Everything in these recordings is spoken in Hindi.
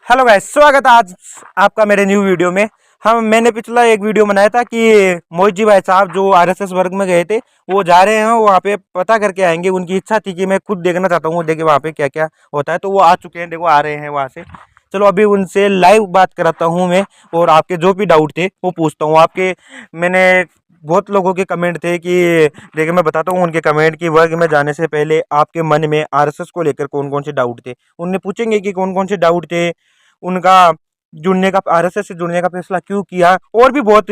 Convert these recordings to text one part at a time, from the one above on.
हेलो गाइस, स्वागत है आज आपका मेरे न्यू वीडियो में। मैंने पिछला एक वीडियो बनाया था कि मोहित जी भाई साहब जो आरएसएस वर्ग में गए थे वो जा रहे हैं, वहाँ पे पता करके आएंगे। उनकी इच्छा थी कि मैं खुद देखना चाहता हूँ, देखे वहाँ पे क्या क्या होता है। तो वो आ चुके हैं, देखो आ रहे हैं वहाँ से। चलो अभी उनसे लाइव बात कराता हूँ मैं, और आपके जो भी डाउट थे वो पूछता हूँ। आपके मैंने बहुत लोगों के कमेंट थे कि देखिए मैं बताता हूँ उनके कमेंट कि वर्ग में जाने से पहले आपके मन में आरएसएस को लेकर कौन कौन से डाउट थे। उनने पूछेंगे कि कौन कौन से डाउट थे, उनका जुड़ने का, आरएसएस से जुड़ने का फैसला क्यों किया, और भी बहुत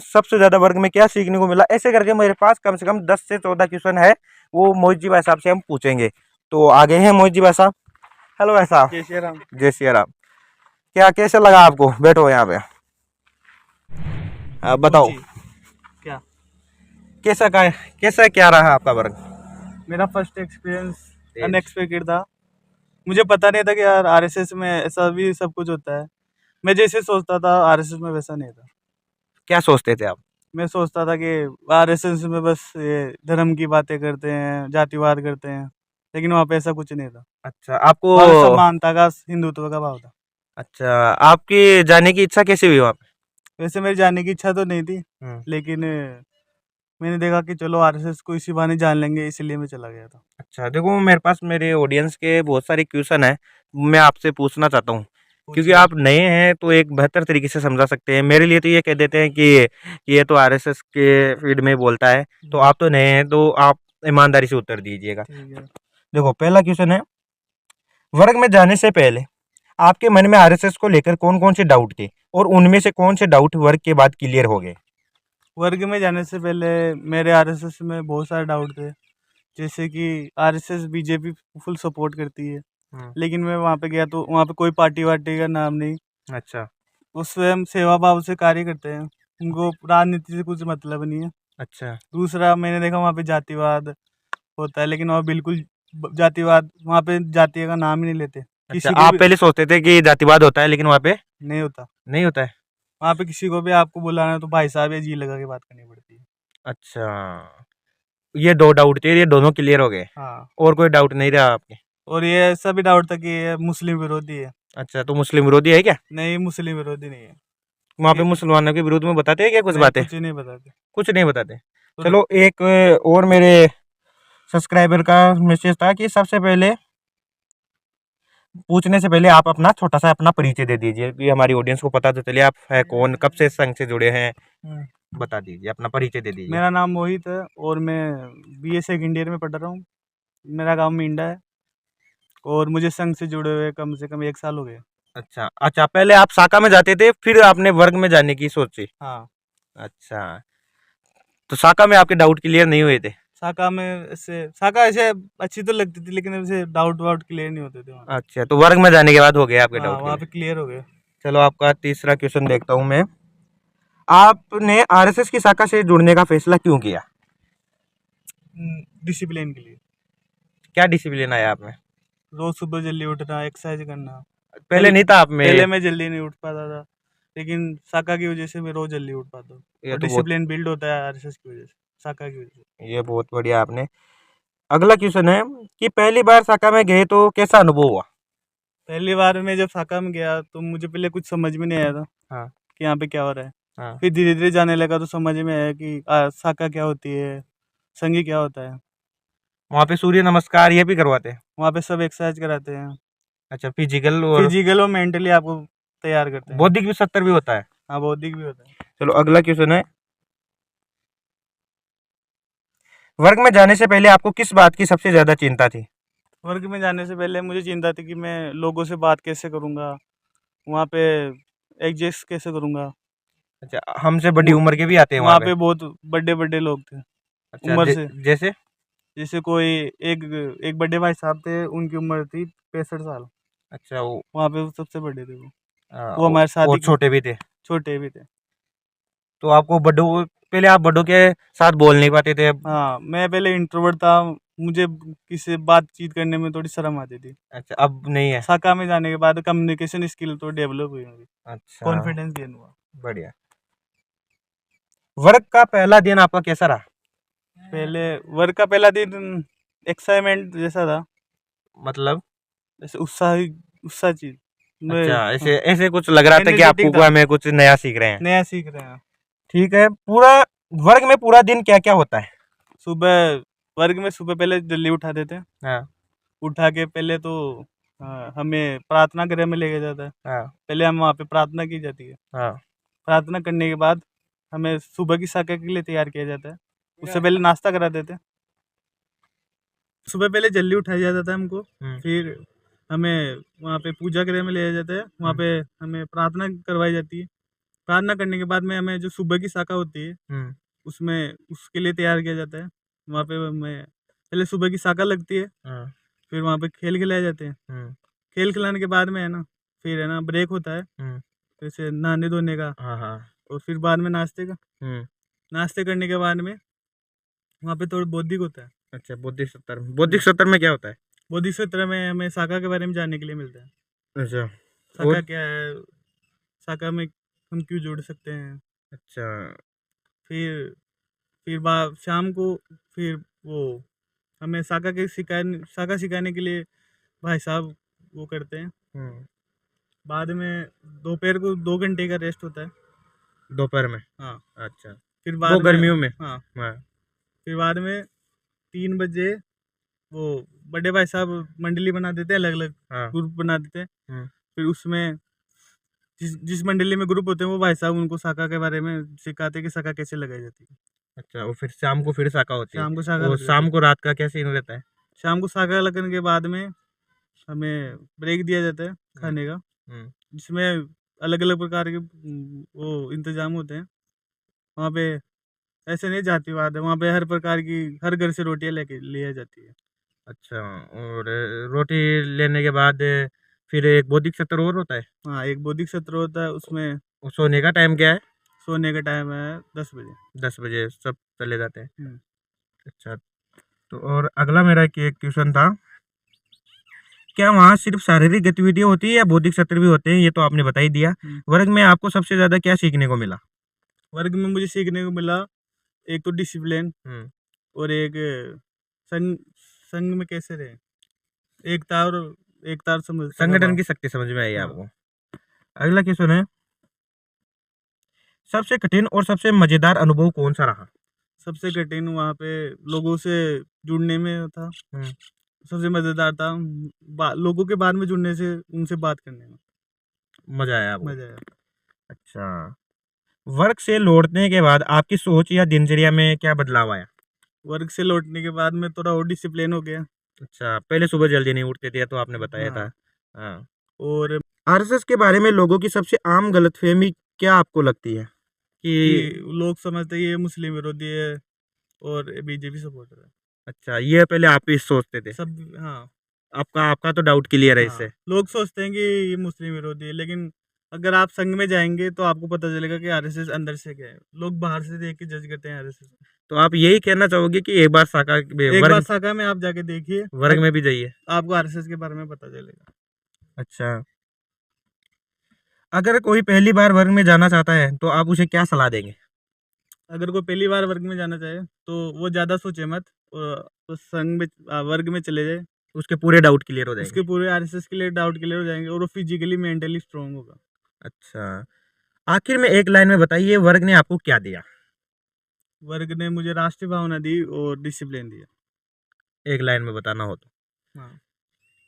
सबसे ज्यादा वर्ग में क्या सीखने को मिला। ऐसे करके मेरे पास कम से कम 10 से 14 क्वेश्चन है, वो मोहित जी भाई साहब से हम पूछेंगे। तो आगे हैं मोहित जी भाई साहब। हेलो भाई साहब। जय श्री राम। जय श्री राम। क्या कैसे लगा आपको? बैठो यहाँ पे। बताओ पूछिए क्या। कैसा का, कैसा क्या रहा आपका वर्ग? मेरा फर्स्ट एक्सपीरियंस अनएक्सपेक्टेड था। मुझे पता नहीं था कि यार आरएसएस में ऐसा भी सब कुछ होता है। मैं जैसे सोचता था आरएसएस में वैसा नहीं था। क्या सोचते थे आप? मैं सोचता था कि आरएसएस में बस ये धर्म की बातें करते हैं, जातिवाद करते हैं, लेकिन वहाँ पे ऐसा कुछ नहीं था। अच्छा आपको, वहाँ पे समानता का, हिंदुत्व का भाव था। अच्छा आपकी जाने की इच्छा कैसे हुई वहाँ पे? वैसे मेरी जाने की इच्छा तो नहीं थी, हम्म। लेकिन मैंने देखा कि चलो आरएसएस को इसी बहाने जान लेंगे, इसलिए मैं चला गया था। अच्छा देखो, मेरे पास मेरे ऑडियंस के बहुत सारे क्वेश्चन है, मैं आपसे पूछना चाहता हूँ। क्योंकि पूछिए। आप नए हैं तो एक बेहतर तरीके से समझा सकते हैं। मेरे लिए तो ये कह देते हैं कि ये तो आरएसएस के फील्ड में बोलता है, तो आप तो नए हैं तो आप ईमानदारी से उत्तर दीजिएगा। ठीक है। देखो पहला क्वेश्चन है, वर्ग में जाने से पहले आपके मन में आरएसएस को लेकर कौन कौन से डाउट थे, और उनमें से कौन से डाउट वर्ग के बाद क्लियर हो गए? वर्ग में जाने से पहले मेरे आरएसएस में बहुत सारे डाउट थे। जैसे कि आरएसएस बीजेपी फुल सपोर्ट करती है, हम्म। लेकिन मैं वहाँ पे गया तो वहाँ पे कोई पार्टी वार्टी का नाम नहीं। अच्छा। वो स्वयं सेवा भाव से कार्य करते हैं, उनको राजनीति से कुछ मतलब नहीं है। अच्छा। दूसरा मैंने देखा वहाँ पे जातिवाद होता है, लेकिन वहाँ बिल्कुल जातिवाद, वहाँ पे जाति का नाम ही नहीं लेते अच्छा किसी को आप भी। पहले सोचते थे कि जातिवाद होता है, लेकिन वहाँ पे नहीं होता। नहीं होता है। वहाँ पे किसी को भी आपको बुलाना है तो भाई साहब या जी लगा के बात करनी पड़ती है। अच्छा, ये दो डाउट थे, ये दोनों क्लियर हो गए। हाँ। और कोई डाउट नहीं रहा आपके? और ये ऐसा भी डाउट था कि ये मुस्लिम विरोधी है। अच्छा तो मुस्लिम विरोधी है क्या? नहीं, मुस्लिम विरोधी नहीं है। वहाँ पे ये मुसलमानों के विरोध में बताते हैं क्या कुछ नहीं, बातें? कुछ ही नहीं बताते। कुछ नहीं बताते। और चलो एक और मेरे सब्सक्राइबर का मैसेज था कि सबसे पहले पूछने से पहले आप अपना छोटा सा अपना परिचय दे दीजिए, कि हमारी ऑडियंस को पता तो चले आप है कौन, कब से संघ से जुड़े हैं। बता दीजिए, अपना परिचय दे दीजिए। मेरा नाम मोहित है और मैं बीए सेकंड ईयर में पढ़ रहा हूँ। मेरा गांव मींडा है और मुझे संघ से जुड़े हुए कम से कम 1 साल हो गए। अच्छा अच्छा, पहले आप शाखा में जाते थे, फिर आपने वर्ग में जाने की सोची? हाँ। अच्छा, तो शाखा में आपके डाउट क्लियर नहीं हुए थे? शाखा ऐसे अच्छी तो लगती थी, लेकिन ऐसे डाउट वाउट क्लियर नहीं होते थे वहाँ पे। अच्छा, तो वर्ग में जाने के बाद हो गए आपके हाँ, डाउट वहाँ क्लियर। पे क्लियर हो गए। चलो आपका तीसरा क्वेश्चन देखता हूँ मैं। आपने आरएसएस की शाखा से जुड़ने का फैसला क्यों किया? डिसिप्लिन के लिए। क्या डिसिप्लिन आया आप में? रोज सुबह जल्दी उठना, एक्सरसाइज करना। पहले पहले नहीं था आप में? पहले मैं जल्दी नहीं उठ पाता था, लेकिन शाखा की वजह से मैं रोज जल्दी उठ पाता हूँ। ये और तो बहुत, डिसिप्लिन बिल्ड होता है आरएसएस की वजह से, शाखा की वजह से। ये बहुत बढ़िया आपने। अगला क्वेश्चन है कि पहली बार शाखा में गए तो कैसा अनुभव हुआ? पहली बार मैं जब शाखा में गया तो मुझे पहले कुछ समझ में नहीं आया था हाँ। कि यहाँ पे क्या हो रहा है। हाँ। फिर धीरे धीरे जाने लगा तो समझ में आया कि शाखा क्या होती है, संघी क्या होता है। वहाँ पे सूर्य नमस्कार ये भी करवाते हैं? वहाँ पे सब एक्सरसाइज कराते हैं। अच्छा, फिजिकल और फिजिकल और मेंटली आपको तैयार करते हैं। बौद्धिक भी 70 भी होता है? हाँ, बौद्धिक भी होता है। चलो अगला क्वेश्चन है, वर्ग में जाने से पहले आपको किस बात की सबसे ज्यादा चिंता थी? वर्ग में जाने से पहले मुझे चिंता थी कि मैं लोगों से बात कैसे करूँगा, वहाँ पे एडजस्ट कैसे करूँगा। अच्छा, हमसे बड़ी वो उम्र के भी आते हैं वहाँ वहाँ पे? पे बहुत बड़े बड़े लोग थे अच्छा उम्र से। जैसे? जैसे कोई एक एक बड़े भाई साहब थे, उनकी उम्र थी 65 साल। अच्छा वहाँ पे वो सबसे बड़े थे वो। आ, वो हमारे और शादी के छोटे भी थे? छोटे भी थे। तो आपको बड़ों, पहले आप बड़ों के साथ बोल नहीं पाते थे? हाँ, मैं पहले इंट्रोवर्ट था। मुझे किसी से बातचीत करने में थोड़ी शर्म आती थी। अच्छा अब नहीं है? शाखा में जाने के बाद कम्युनिकेशन स्किल तो डेवलप हुई मेरी, अच्छा, कॉन्फिडेंस गेन हुआ। बढ़िया। वर्क का पहला दिन आपका कैसा रहा? पहले वर्क का पहला दिन एक्साइटमेंट जैसा था, मतलब? जैसे उत्साह चीज। मैं अच्छा, ऐसे ऐसे कुछ लग रहा था कि आपको एनर्जेटिक था, हमें कुछ नया सीख रहे हैं। नया सीख रहे हैं। ठीक है, पूरा वर्ग में पूरा दिन क्या क्या होता है? सुबह वर्ग में सुबह पहले जल्दी उठा देते हैं। हाँ उठा के पहले तो हमें प्रार्थना गृह में लेके जाता है। हाँ पहले हम वहाँ पे प्रार्थना की जाती है। हाँ। प्रार्थना करने के बाद हमें सुबह की शाका के लिए तैयार किया जाता है। उससे पहले नाश्ता करा देते हैं। सुबह पहले जल्दी उठाया जाता था हमको। फिर हमें वहाँ पे पूजा गृह में ले जाया जाता है। वहाँ पे हमें प्रार्थना करवाई जाती है। प्रार्थना करने के बाद में हमें जो सुबह की शाका होती है उसमें उसके लिए तैयार किया जाता है। वहाँ पे हमें पहले सुबह की शाका लगती है। फिर वहाँ पे खेल खिलाए जाते हैं। खेल खिलाने के बाद में है ना, फिर है ना ब्रेक होता है, जैसे नहाने धोने का। हाँ हाँ। और फिर बाद में नाश्ते का। नाश्ते करने के बाद में वहाँ पे थोड़ा बौद्धिक होता है। अच्छा, बौद्धिक सत्र में क्या होता है? बौद्धिक सत्र में हमें शाका के बारे में जानने के लिए मिलता है। अच्छा। शाका और क्या है, शाका में हम क्यों जोड़ सकते हैं। अच्छा। फिर शाम को फिर वो हमें शाका सिखाने के लिए भाई साहब वो करते हैं। बाद में दोपहर को 2 घंटे का रेस्ट होता है। दोपहर में? हाँ। अच्छा, फिर वो बाद में गर्मियों में? हाँ, हाँ। फिर बाद में 3 बजे वो बड़े भाई साहब मंडली बना देते हैं, अलग अलग हाँ। ग्रुप बना देते हैं। फिर उसमें जिस जिस मंडली में ग्रुप होते हैं वो भाई साहब उनको शाका के बारे में सिखाते हैं कि शाका कैसे लगाई जाती है। अच्छा, वो फिर शाम को फिर शाका होती है? शाम को शाका वो लग जाती शाम है। को रात का क्या सीन रहता है? शाम को शाका लगने के बाद में हमें ब्रेक दिया जाता है खाने का, जिसमें अलग अलग प्रकार के वो इंतजाम होते हैं। वहाँ पे ऐसे नहीं जातिवाद है, वहाँ पे हर प्रकार की हर घर से रोटियां लेके लिया जाती है। अच्छा, और रोटी लेने के बाद फिर एक बौद्धिक सत्र और होता है? हाँ, एक बौद्धिक सत्र होता है। उसमें सोने का टाइम क्या है? सोने का टाइम है 10 बजे। 10 बजे सब चले जाते हैं? हम्म। अच्छा, तो और अगला मेरा एक क्वेश्चन था, क्या वहाँ सिर्फ शारीरिक गतिविधियां होती है या बौद्धिक सत्र भी होते हैं? ये तो आपने बता ही दिया। वर्ग में आपको सबसे ज्यादा क्या सीखने को मिला? वर्ग में मुझे सीखने को मिला एक तो डिसिप्लिन, और एक संग संग में कैसे रहे, एकता और संगठन की शक्ति समझ में आई हाँ। आपको? अगला क्वेश्चन है, सबसे कठिन और सबसे मजेदार अनुभव कौन सा रहा? सबसे कठिन वहाँ पे लोगों से जुड़ने में था। सबसे मजेदार था लोगों के बाद में जुड़ने से, उनसे बात करने में मजा आया आपको? मजा आया। अच्छा, वर्क से लौटने के बाद आपकी सोच या दिनचर्या में क्या बदलाव आया? वर्क से लौटने के बाद में थोड़ा और डिसिप्लिन हो गया। अच्छा, पहले सुबह जल्दी नहीं उठते थे तो आपने बताया हाँ। था। हाँ। और आरएसएस के बारे में लोगों की सबसे आम गलतफहमी क्या आपको लगती है? कि लोग समझते हैं ये मुस्लिम विरोधी है और बीजेपी सपोर्टर है। अच्छा, ये पहले आप ही सोचते थे? सब हाँ। आपका आपका तो डाउट क्लियर है हाँ, इससे? लोग सोचते हैं कि ये मुस्लिम विरोधी है, लेकिन अगर आप संघ में जाएंगे तो आपको पता चलेगा कि आरएसएस अंदर से क्या है। लोग बाहर से देख के जज करते हैं आरएसएस। तो आप यही कहना चाहोगे कि एक बार एक बार शाखा में आप जाके देखिए, वर्ग में भी जाइए, आपको आरएसएस के बारे में पता चलेगा। अच्छा, अगर कोई पहली बार वर्ग में जाना चाहता है तो आप उसे क्या सलाह देंगे? अगर कोई पहली बार वर्ग में जाना चाहे तो वो ज़्यादा सोचे मत, तो संघ में वर्ग में चले जाए। उसके पूरे डाउट क्लियर हो जाएंगे? उसके पूरे आरएसएस के लिए डाउट क्लियर हो जाएंगे और वो फिजिकली मेंटली स्ट्रांग होगा। अच्छा, आखिर में एक लाइन में बताइए, वर्ग ने आपको क्या दिया? वर्ग ने मुझे राष्ट्रीय भावना दी और डिसिप्लिन दिया। एक लाइन में बताना हो तो? हाँ।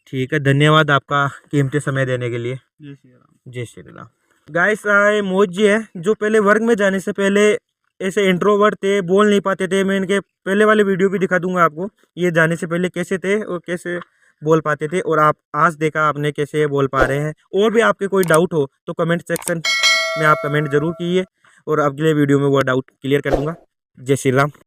ठीक है, धन्यवाद आपका कीमती समय देने के लिए। जय श्री राम। जय श्री राम। गाइस, मोज जी है जो पहले वर्ग में जाने से पहले ऐसे इंट्रोवर्ट थे, बोल नहीं पाते थे। मैं इनके पहले वाले वीडियो भी दिखा दूंगा आपको, ये जाने से पहले कैसे थे और कैसे बोल पाते थे, और आप आज देखा आपने कैसे बोल पा रहे हैं। और भी आपके कोई डाउट हो तो कमेंट सेक्शन में आप कमेंट जरूर कीजिए और अगले वीडियो में वो डाउट क्लियर कर दूंगा। जय श्री राम।